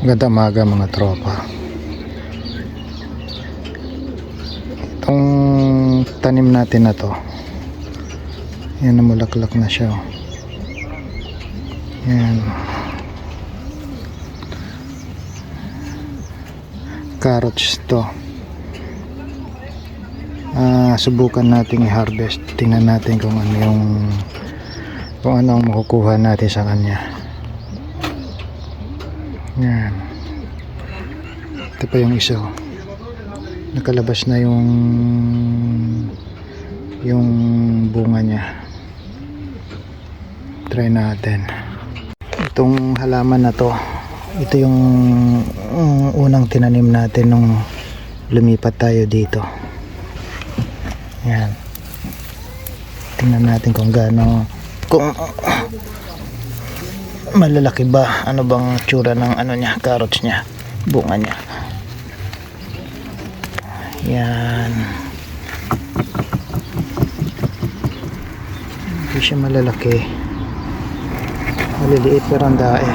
Magandang umaga mga tropa. Itong tanim natin na to, yan, namulaklak na siya. Yan, carrots to. Subukan natin i-harvest. Tingnan natin kung ano ang makukuha natin sa kanya. Yan, ito pa yung isa, nakalabas na yung bunga niya. Try natin itong halaman na to. Ito yung unang tinanim natin nung lumipat tayo dito. Yan, tingnan natin kung malalaki ba, ano bang tsura ng niya, carrots niya, bunga niya. Yan, hindi siya malalaki, maliliit pero ang dae.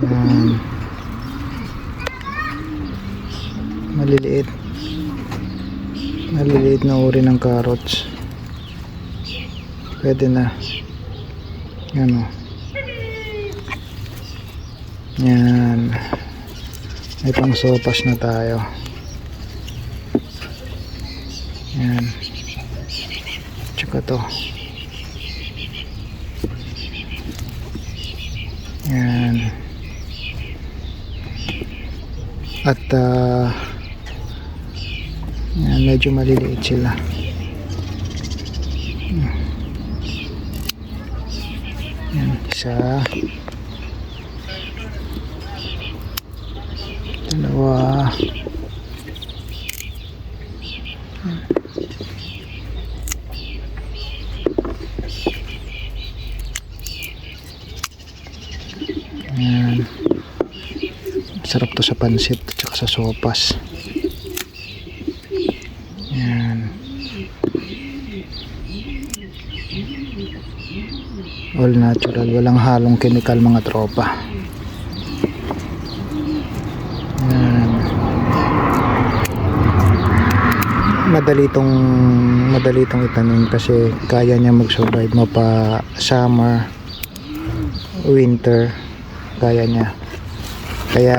Yan, maliliit na uri ng carrots. Pwede na. Yan o. Yan. May pang sopas na tayo. Yan. Tsaka to. Yan. At yan, medyo maliliit sila. Yan, isa, dalawa, yan. Sarap to sa pansit at saka sa sopas. Yan, all natural, walang halong chemical mga tropa. Yan, madali itong itanim kasi kaya niya mag-survive mo pa summer, winter, kaya niya. Kaya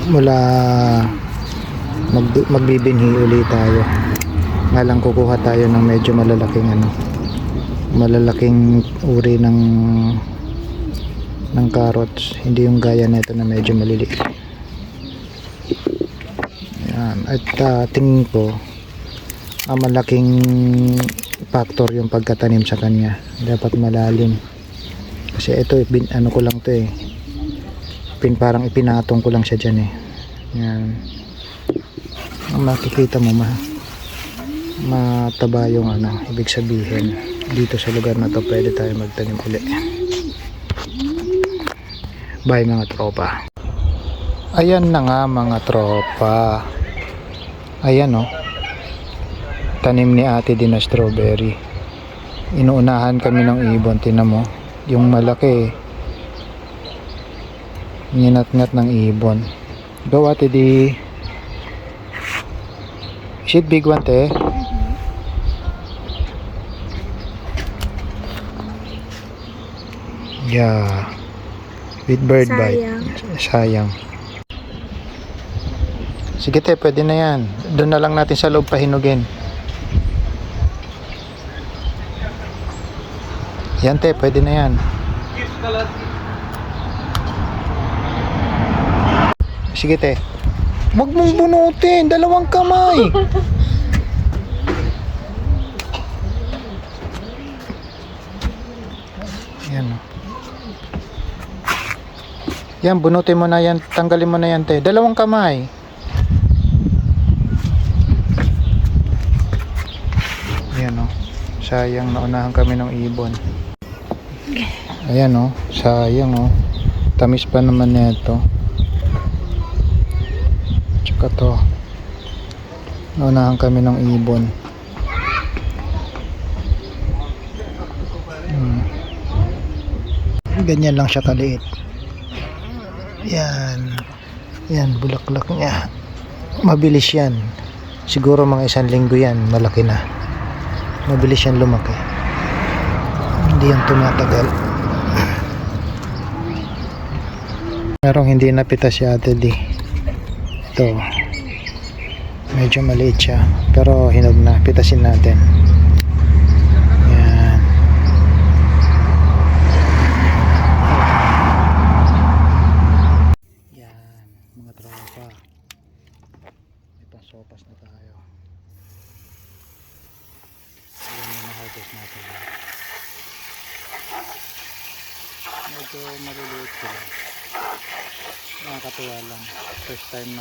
mula magbibinhi ulit tayo, nga lang kukuha tayo ng medyo malalaking uri ng carrots, hindi yung gaya nito na medyo maliliit. Yan. At tingin ko malaking factor yung pagkatanim sa kanya, dapat malalim kasi ito ko lang to parang ipinatong ko lang siya dyan Yan, ang makikita mo mataba yung ibig sabihin dito sa lugar na to pwede tayo magtanim ulit. Bye mga tropa. Ayan na nga mga tropa, ayan tanim ni ate din na strawberry. Inuunahan kami ng ibon. Tinan mo yung malaki, ninat-ngat ng ibon. Go ate di. Is it big one te? Yeah, with bird bite. Sayang. Sige te, pwede na yan. Doon na lang natin sa loob pahinugin. Yan te, pwede na yan. Sige te, wag mong bunutin, dalawang kamay. Yan yan, bunutin mo na yan, tanggalin mo na yan te, dalawang kamay. Yan sayang, naunahan kami ng ibon. Ayan sayang tamis pa naman nito. Tsaka to, naunahan kami ng ibon. Ganyan lang siya kaliit. Yan. Yan, bulaklak niya. Mabilis yan. Siguro mga 1 linggo yan, malaki na. Mabilis yan lumaki. Hindi yan tumatagal. Merong hindi napita si Ate D. Ito. Medyo maliit siya. Pero hinog na. Pitasin natin. Yan. Yan. Mga tropa. May pasopas na tayo. Ayan yung na-harvest natin. Medyo maliliit sila. Nakakatuwa lang. First time na.